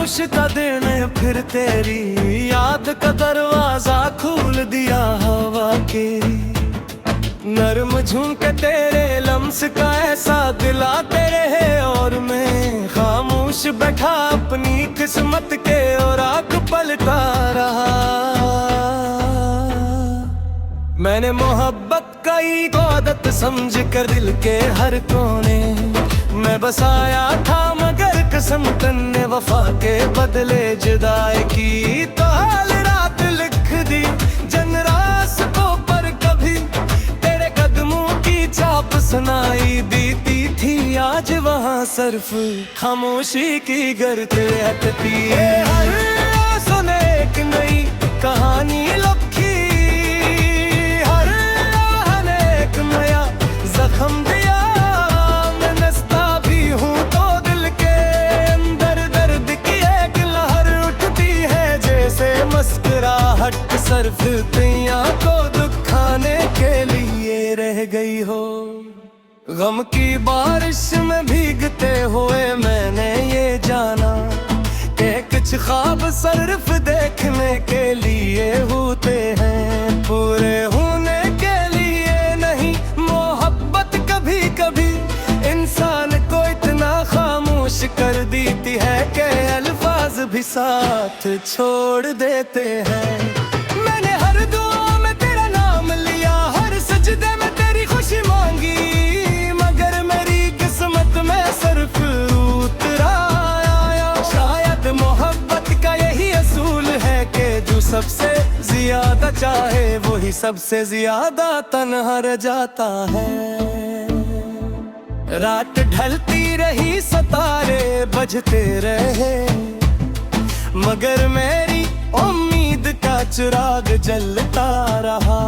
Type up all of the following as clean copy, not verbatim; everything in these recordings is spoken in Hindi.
खामोश का दिन फिर तेरी याद का दरवाजा खोल दिया हवा के। नरम झुमके तेरे लम्स का ऐसा दिलाते रहे और मैं खामोश बैठा अपनी किस्मत के और आँख पलटा रहा। मैंने मोहब्बत का इबादत समझ कर दिल के हर कोने मैं बसाया था, मगर कसम तन्ने वफा के बदले जुदाई की। तो हाल रात लिख दी जन रास्तों पर, कभी तेरे कदमों की चाप सुनाई देती थी। आज वहाँ सिर्फ खामोशी की गर्द रहती है। हर सुने एक नई कहानी लिखी, हर आहने एक नया जख्म दिया। मैं नस्ता भी हूँ तो दिल के अंदर दर्द की एक लहर उठती है, जैसे मुस्कुराहट सिर्फ दुनिया को दुखाने के लिए रह गई हो। गम की बारिश में भीगते हुए मैंने ये जाना कि कुछ ख्वाब सिर्फ देखने के लिए होते हैं, पूरे होने के लिए नहीं। मोहब्बत कभी कभी इंसान को इतना खामोश कर देती है कि अल्फाज भी साथ छोड़ देते हैं। मैंने हर दुआ में तेरा नाम लिया, हर सजदे में तेरी खुशी मांगी, मगर मेरी किस्मत में सिर्फ उतरा आया। शायद मोहब्बत का यही असूल है कि जो सबसे ज्यादा चाहे वही सबसे ज्यादा तन्हा रह जाता है। रात ढलती रही सितारे बजते रहे, मगर मेरी उम्मीद का चिराग जलता रहा।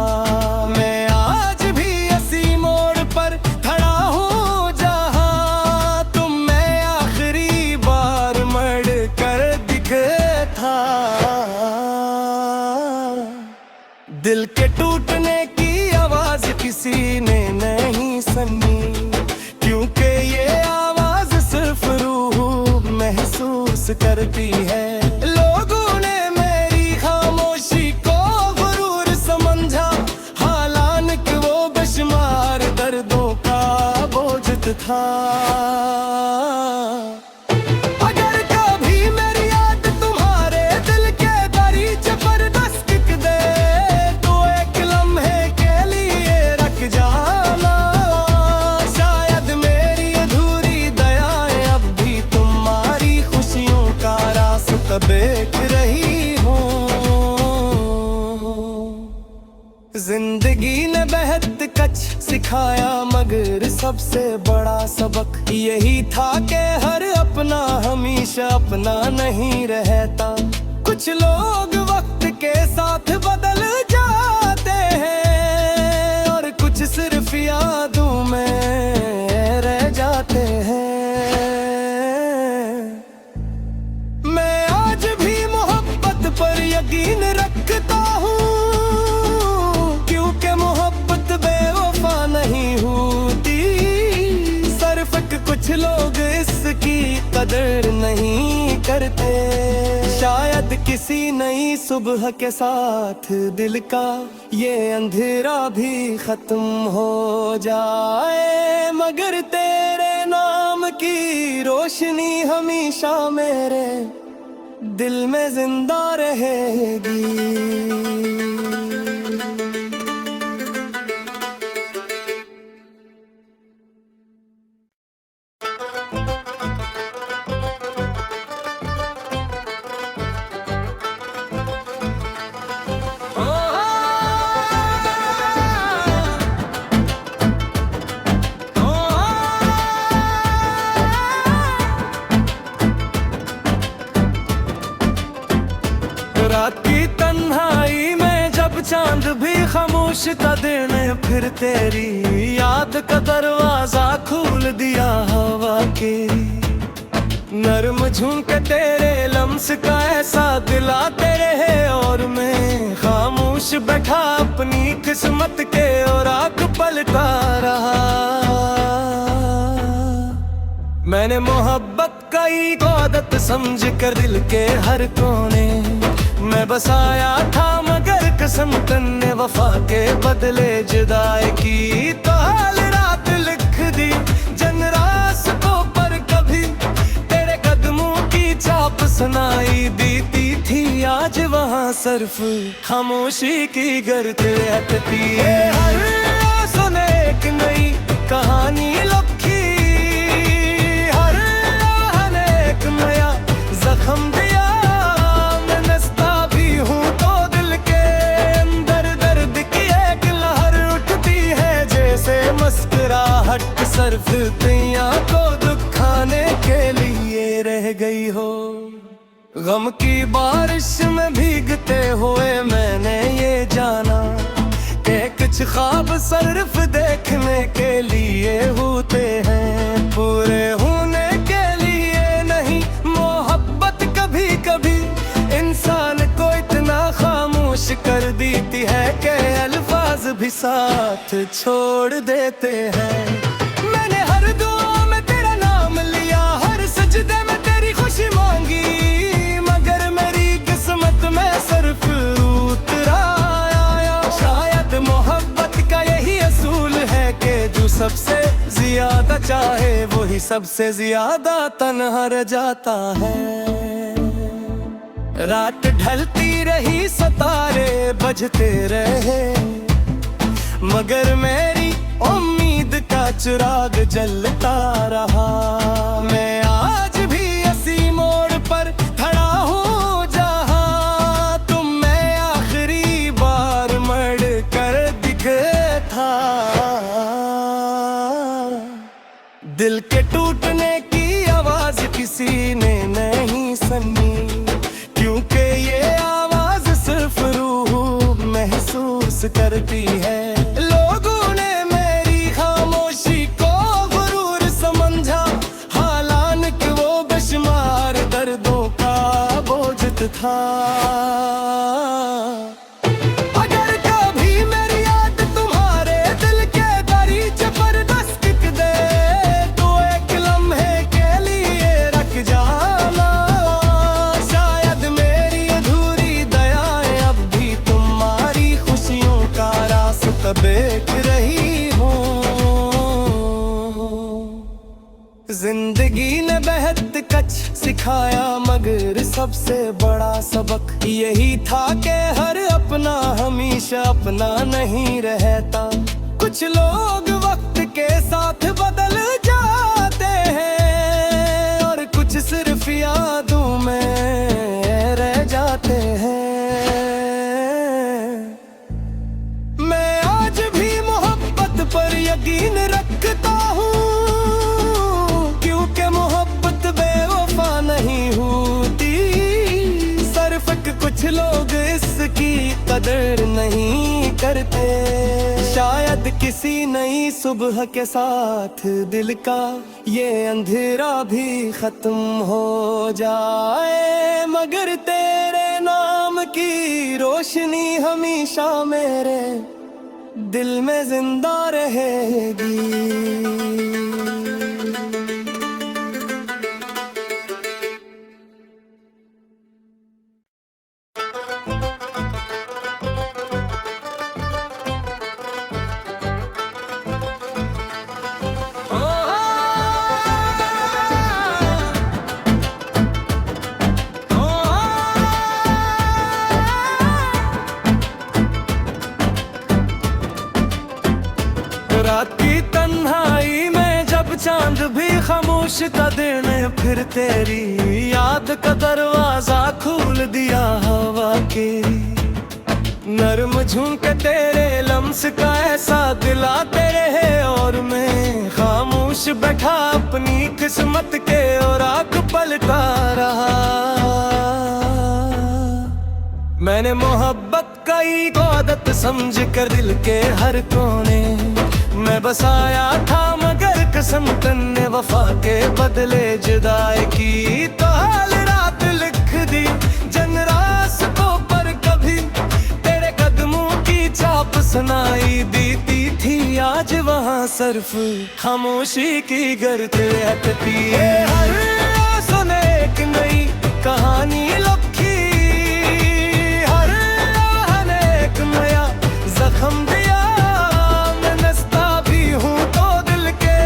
मैं आज भी इसी मोड़ पर खड़ा हूँ जहाँ तुम मैं आखिरी बार मर कर दिखे था। दिल के टूटने की आवाज किसी ने नहीं सुनी, क्योंकि ये आवाज सिर्फ रूह महसूस करती है। लोगों ने मेरी खामोशी को गुरूर समझा, हालांकि वो बेशुमार दर्दों का बोझ था। अगर कभी मेरी याद तुम्हारे दिल के दरीचे पर दस्तक दे, तो एक लम्हे के लिए रख जाना। शायद मेरी अधूरी दयाएं अब भी तुम्हारी खुशियों का रास्ता देख रही हो। जिंदगी ने बेहद कुछ सिखाया, मगर सबसे बड़ा सबक यही था कि हर अपना हमेशा अपना नहीं रहता। कुछ लोग वक्त के साथ बदल जाते हैं और कुछ सिर्फ यादों में रह जाते हैं। मैं आज भी मोहब्बत पर यकीन रखता हूँ, क्योंकि मोहब्बत बेवफा नहीं होती। सिर्फ कुछ लोग इसकी कदर नहीं करते। शायद किसी नई सुबह के साथ दिल का ये अंधेरा भी खत्म हो जाए, मगर तेरे नाम की रोशनी हमेशा मेरे दिल में जिंदा रहेगी। रात की तन्हाई में जब चांद भी खामोश का दिन फिर तेरी याद का दरवाजा खोल दिया हवा के। नरम झुमके तेरे लम्स का ऐसा दिलाते रहे और मैं खामोश बैठा अपनी किस्मत के और आँख पलटा रहा। मैंने मोहब्बत का इबादत समझ कर दिल के हर कोने मैं बसाया था, मगर कसम तन्ने वफा के बदले जुदाई की। तो हाल रात लिख दी जन रास्तों पर, कभी तेरे कदमों की चाप सुनाई देती थी। आज वहाँ सिर्फ खामोशी की गर्द हटती है। हर सुने एक नई कहानी लखी, हर आहने एक नया जख्म दिया। मैं नस्ता भी हूँ तो दिल के अंदर दर्द की एक लहर उठती है, जैसे मुस्कुराहट सिर्फ तिया को दुखाने के लिए रह गई हो। गम की बारिश में भीगते हुए मैंने ये जाना कि कुछ ख्वाब सिर्फ देखने के लिए होते हैं, पूरे होने के लिए नहीं। मोहब्बत कभी कभी इंसान को इतना खामोश कर देती है कि अल्फाज भी साथ छोड़ देते हैं। मैंने हर दुआ में तेरा नाम लिया, हर सजदे में तेरी खुशी मांगी, सिर्फ उतरा आया। शायद मोहब्बत का यही असूल है कि जो सबसे ज्यादा चाहे वही सबसे ज्यादा तन्हा रह जाता है। रात ढलती रही, सितारे बजते रहे, मगर मेरी उम्मीद का चिराग जलता रहा। मैं आज भी इसी मोड़ पर खड़ा हूँ दिल के टूटने की आवाज किसी ने नहीं सुनी, क्योंकि ये आवाज सिर्फ रूह महसूस करती है। लोगों ने मेरी खामोशी को गुरूर समझा, हालांकि वो बेशुमार दर्दों का बोझ था। देख रही हूँ जिंदगी ने बेहद कच सिखाया, मगर सबसे बड़ा सबक यही था कि हर अपना हमेशा अपना नहीं रहता। कुछ लोग वक्त के साथ बदल जाते हैं और कुछ सिर्फ यादों में रह जाते हैं। पर यकीन रखता हूँ, क्योंकि मोहब्बत बेवफा नहीं होती। सिर्फ कुछ लोग इसकी कदर नहीं करते। शायद किसी नई सुबह के साथ दिल का ये अंधेरा भी खत्म हो जाए, मगर तेरे नाम की रोशनी हमेशा मेरे दिल में जिंदा रहेगी। रात की तन्हाई में जब चांद भी खामोश था दिन, फिर तेरी याद का दरवाजा खोल दिया हवा के। नरम झुमके तेरे लम्स का ऐसा दिलाते रहे, और मैं खामोश बैठा अपनी किस्मत के और आँख पलटा रहा। मैंने मोहब्बत का इबादत समझ कर दिल के हर कोने मैं बसाया था, मगर कसम तन्ने वफा के बदले जुदाई की। तो हाल रात लिख दी जन रास्तों पर, कभी तेरे कदमों की चाप सुनाई देती थी। थी आज वहाँ सिर्फ खामोशी की गर्द रहती है। हर सुने एक नई कहानी लिखी, हर ने एक नया जख्म दिया। मैं नस्ता भी हूँ तो दिल के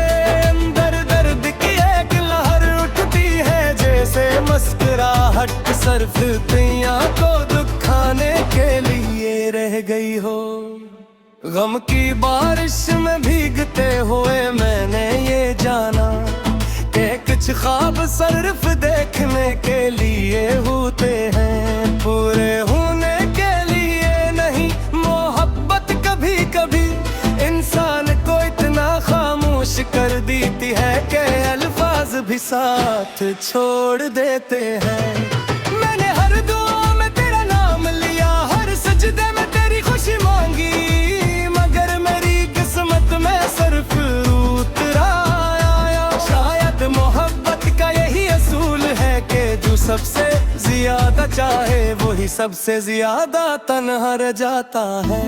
अंदर दर्द की एक लहर उठती है, जैसे मुस्कुराहट सिर्फ दुनिया को दुखाने के लिए रह गई हो। गम की बारिश में भीगते हुए मैंने ये जाना कि कुछ ख्वाब सिर्फ देखने के लिए होते हैं, पूरे होने के लिए नहीं। मोहब्बत कभी कभी इंसान को इतना खामोश कर देती है कि अल्फाज भी साथ छोड़ देते हैं। मैंने हर दुआ में तेरा नाम लिया, हर सजदे में तेरी खुशी मांगी, सिर्फ उतरा आया। शायद मोहब्बत का यही असूल है कि जो सबसे ज्यादा चाहे वही सबसे ज्यादा तन्हा रह जाता है।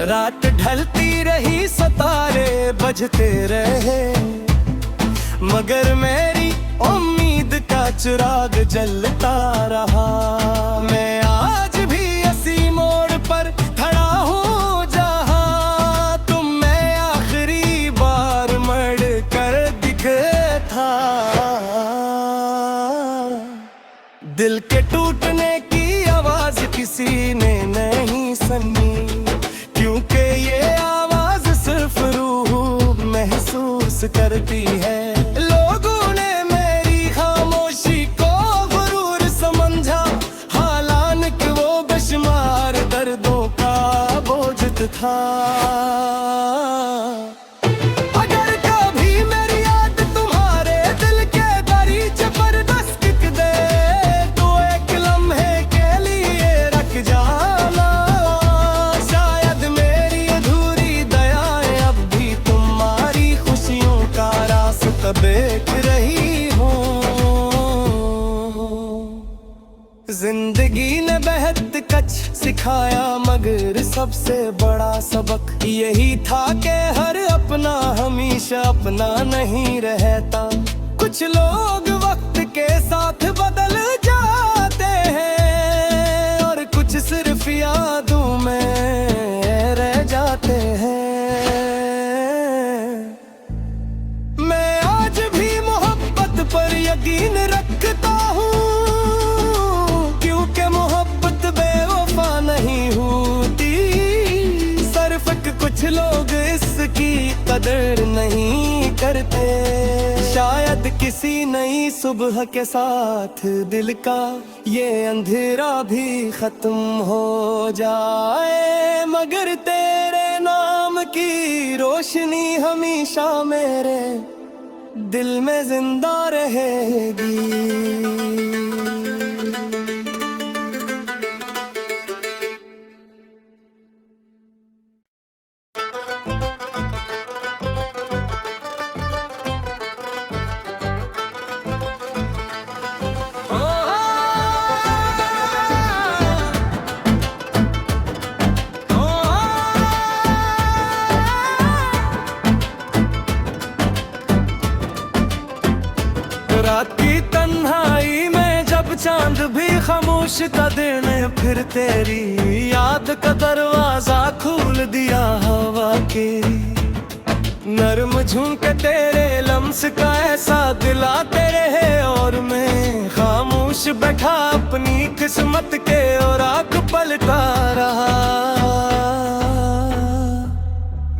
रात ढलती रही, सितारे बजते रहे, मगर मेरी उम्मीद का चिराग जलता रहा। मैं आज भी इसी मोड़ पर खड़ा हूँ दिल के टूटने की आवाज किसी ने नहीं सुनी, क्योंकि ये आवाज सिर्फ रूह महसूस करती है। लोगों ने मेरी खामोशी को गुरूर समझा, हालांकि वो बेशुमार दर्दों का बोझ था। देख रही हूँ जिंदगी ने बेहद कुछ सिखाया, मगर सबसे बड़ा सबक यही था कि हर अपना हमेशा अपना नहीं रहता। कुछ लोग वक्त के साथ बदल जाते हैं और कुछ सिर्फ यादों में रह जाते हैं। पर यकीन रखता हूँ, क्योंकि मोहब्बत बेवफा नहीं होती। सिर्फ कुछ लोग इसकी कदर नहीं करते। शायद किसी नई सुबह के साथ दिल का ये अंधेरा भी खत्म हो जाए, मगर तेरे नाम की रोशनी हमेशा मेरे दिल में जिंदा रहेगी। रात की तन्हाई में जब चांद भी खामोश का दिन, फिर तेरी याद का दरवाजा खोल दिया हवा के। नर्म झुमके तेरे लम्स का ऐसा दिलाते रहे, और मैं खामोश बैठा अपनी किस्मत के और आंख पलटा रहा।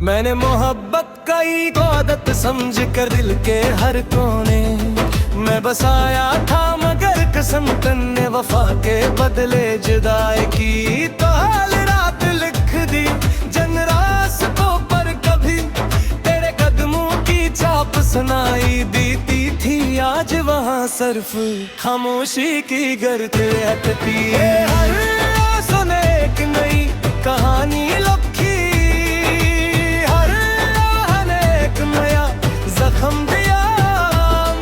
मैंने मोहब्बत का इबादत समझ कर दिल के हर कोने मैं बसाया था, मगर कसम तन्ने वफा के बदले जुदाई की। तो हाल रात लिख दी जन रास्तों पर, कभी तेरे कदमों की चाप सुनाई देती थी। आज वहाँ सिर्फ खामोशी की गर्द रहती है। हर सुने एक नई कहानी लिखी, हर ने एक नया जख्म दिया।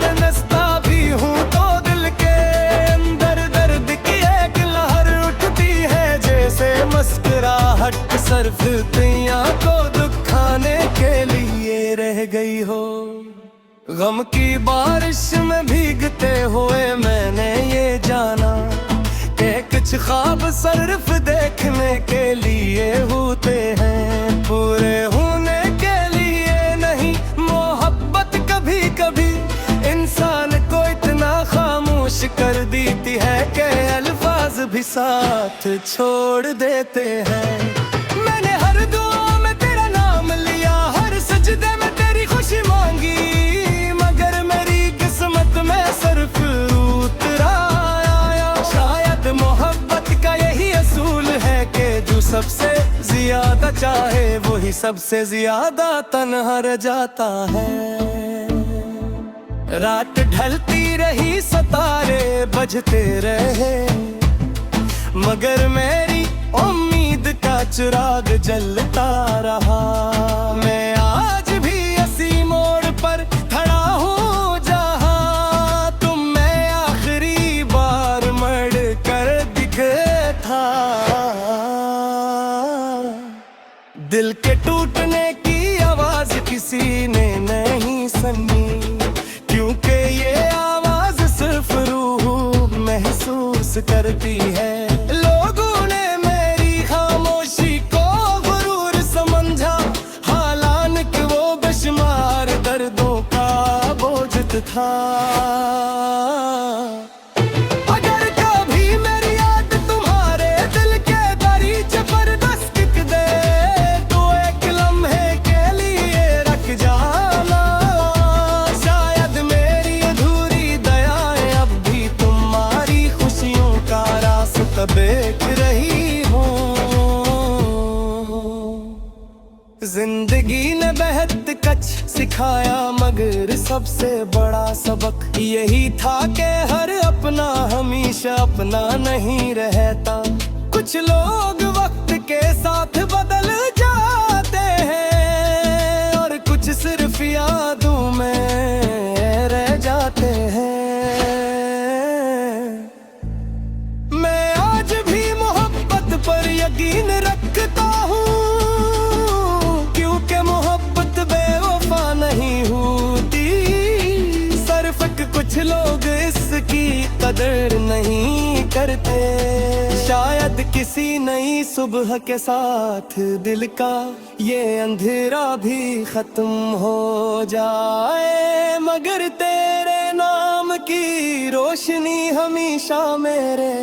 मैं नस्ता भी हूँ तो दिल के अंदर दर्द की एक लहर उठती है, जैसे मुस्कुरा मुस्कुराहट सिर्फ दुनिया को दुखाने के लिए रह गई हो। गम की बारिश में भीगते हुए मैंने ये जाना कि कुछ ख्वाब सिर्फ देखने के लिए होते हैं, पूरे होने के लिए नहीं। मोहब्बत कभी कभी इंसान को इतना खामोश कर देती है कि अल्फाज भी साथ छोड़ देते हैं। मैंने हर दुआ में तेरा नाम लिया, हर सजदे में तेरी खुशी मांगी, मगर मेरी किस्मत में सिर्फ उतरा आया। शायद मोहब्बत का यही असूल है कि जो सबसे ज्यादा चाहे वही सबसे ज्यादा तन्हा रह जाता है। रात ढलती रही, सितारे बजते रहे, मगर मेरी उम्मीद का चिराग जलता रहा। मैं आज भी इसी मोड़ पर खड़ा हूँ जहाँ तुम मैं आखिरी बार मर कर दिखे था। दिल के टूटने की आवाज किसी ने नहीं सुनी, क्योंकि ये आवाज सिर्फ रूह महसूस करती है। लोगों ने मेरी खामोशी को गुरूर समझा, हालांकि वो बेशुमार दर्दों का बोझ था। अगर कभी मेरी याद तुम्हारे दिल के दरीचे पर दस्तक दे, तो एक लम्हे के लिए रख जाना। शायद मेरी अधूरी दयाएं अब भी तुम्हारी खुशियों का रास्ता देख रही हो। जिंदगी ने बेहद कुछ सिखाया, मगर सबसे बड़ा सबक यही था कि हर अपना हमेशा अपना नहीं रहता। कुछ लोग वक्त के साथ बदल जाते हैं और कुछ सिर्फ यादों में रह जाते हैं। मैं आज भी मोहब्बत पर यकीन रखता हूँ, क्योंकि मोहब्बत बेवफा नहीं होती। सिर्फ कुछ लोग इसकी कदर नहीं करते। शायद किसी नई सुबह के साथ दिल का ये अंधेरा भी खत्म हो जाए, मगर तेरे नाम की रोशनी हमेशा मेरे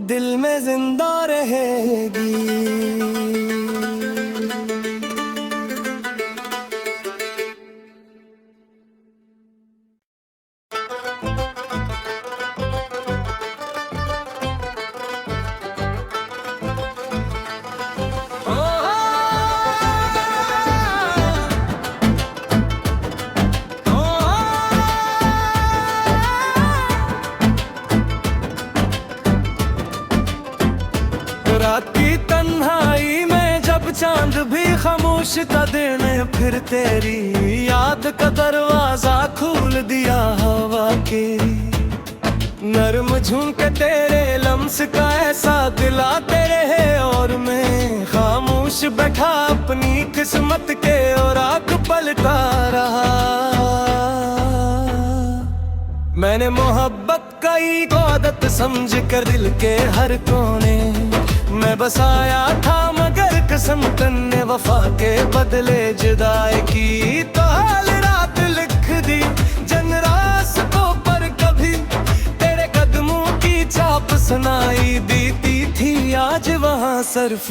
दिल में जिंदा रहेगी। रात की तन्हाई में जब चांद भी खामोश था देने, फिर तेरी याद का दरवाजा खोल दिया हवा के। नरम झुमके तेरे लम्स का ऐसा दिलाते रहे, और मैं खामोश बैठा अपनी किस्मत के और आग पलटा रहा। मैंने मोहब्बत का एक आदत समझ कर दिल के हर कोने मैं बसाया था, मगर कसम तन्ने वफा के बदले जुदाई की। तो हाल रात लिख दी जन रास्तों पर, कभी तेरे कदमों की चाप सुनाई देती थी। आज वहाँ सिर्फ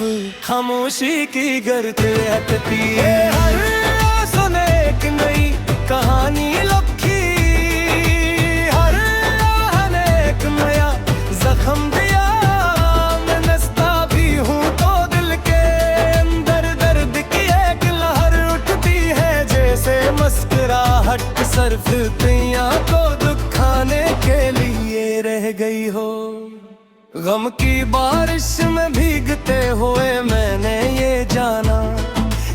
खामोशी की गर्द रहती है। हर सुने एक नई कहानी लिखी, हर आहने एक नया जख्म दिया। मुस्कुराहट सिर्फ दुनिया को दुखाने के लिए रह गई हो। गम की बारिश में भीगते हुए मैंने ये जाना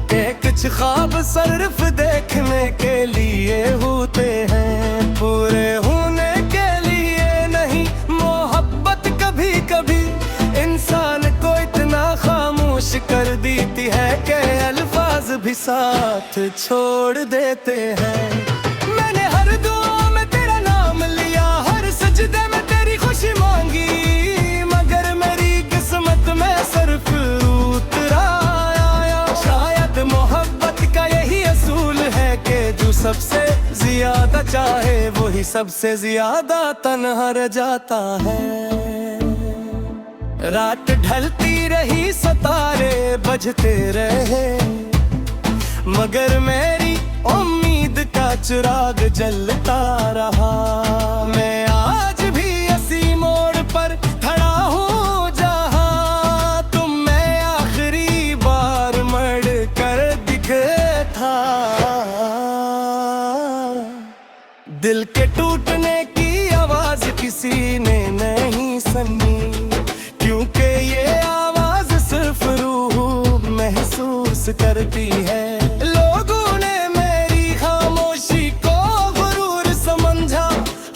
कि कुछ ख्वाब सिर्फ देखने के लिए होते हैं, पूरे होने के लिए नहीं। मोहब्बत कभी कभी इंसान को इतना खामोश कि अल्फाज भी साथ छोड़ देते हैं। मैंने हर दुआ में तेरा नाम लिया, हर सजदे में तेरी खुशी मांगी, मगर मेरी किस्मत में सिर्फ उतरा आया। शायद मोहब्बत का यही असूल है कि जो सबसे ज्यादा चाहे वही सबसे ज्यादा तन्हा रह जाता है। रात ढलती रही, सितारे बजते रहे, मगर मेरी उम्मीद का चिराग जलता रहा। मैं आज भी इसी मोड़ पर खड़ा हूँ जहाँ तुम मैं आखिरी बार मर कर दिखे था। दिल के टूटने की आवाज किसी ने नहीं सुनी, क्योंकि ये आवाज सिर्फ रूह महसूस करती है। लोगों ने मेरी खामोशी को गुरूर समझा,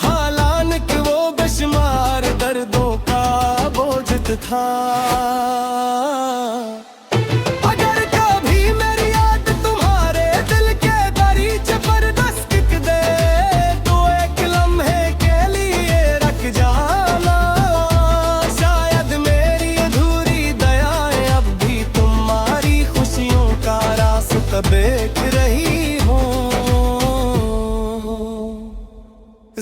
हालांकि वो बेशुमार दर्दों का बोझ था। अगर कभी मेरी याद तुम्हारे दिल के दरीचे पर दस्तक दे, तो एक लम्हे के लिए रख जाना। शायद मेरी अधूरी दयाएं अब भी तुम्हारी खुशियों का रास्ता देख रही हो।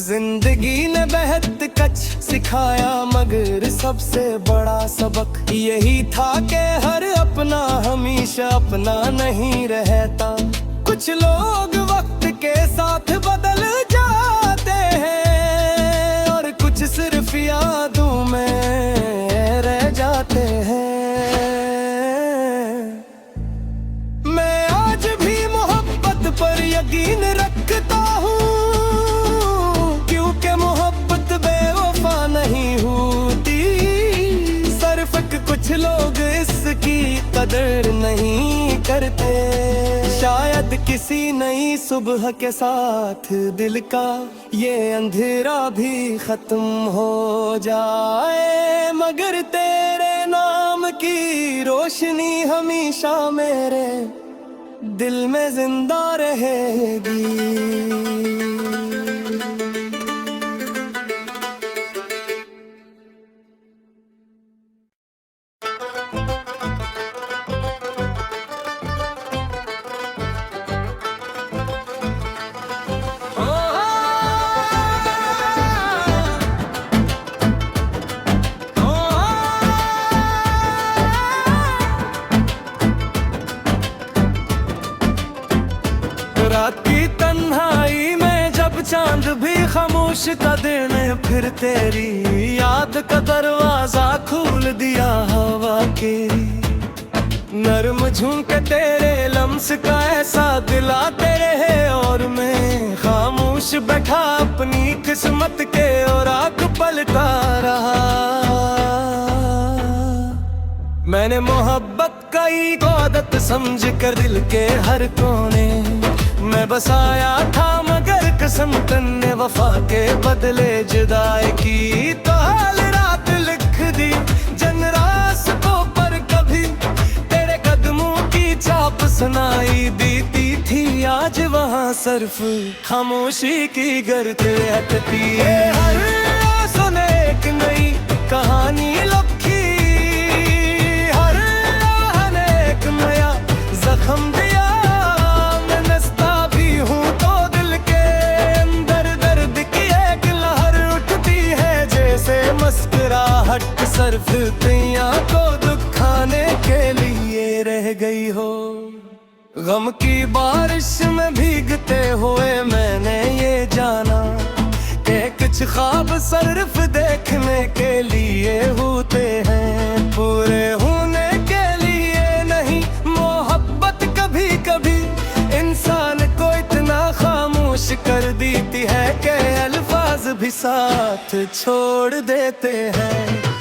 जिंदगी ने बेहद कुछ सिखाया, मगर सबसे बड़ा सबक यही था कि हर अपना हमेशा अपना नहीं रहता। कुछ लोग वक्त के साथ बदल जाते हैं और कुछ सिर्फ यादों में रह जाते हैं। मैं आज भी मोहब्बत पर यकीन रखता हूँ, क्योंकि मोहब्बत बेवफा नहीं होती। सिर्फ कुछ लोग इसकी कदर नहीं करते। शायद किसी नई सुबह के साथ दिल का ये अंधेरा भी खत्म हो जाए, मगर तेरे नाम की रोशनी हमेशा मेरे दिल में जिंदा रहेगी। रात की तन्हाई में जब चांद भी खामोश का दिन, फिर तेरी याद का दरवाजा खोल दिया हवा के। नरम झुमके तेरे लम्स का ऐसा दिलाते रहे, और मैं खामोश बैठा अपनी किस्मत के और आँख पलटा रहा। मैंने मोहब्बत का इबादत समझ कर दिल के हर कोने मैं बसाया था, मगर कसम तन्ने वफा के बदले जुदाई की। तो हाल रात लिख दी जन रास्तों पर, कभी तेरे कदमों की चाप सुनाई देती थी। आज वहाँ सिर्फ खामोशी की गर्द हटती है। हर सुने एक नई कहानी लिखी, हर ने एक नया जख्म दिया। मुस्कुराहट सिर्फ दुनिया को दुखाने के लिए रह गई हो। गम की बारिश में भीगते हुए मैंने ये जाना कि कुछ ख्वाब सिर्फ देखने के लिए होते हैं, पूरे होने के लिए नहीं। मोहब्बत कभी कभी इंसान को इतना खामोश कर देती है कि अल्फाज भी साथ छोड़ देते हैं।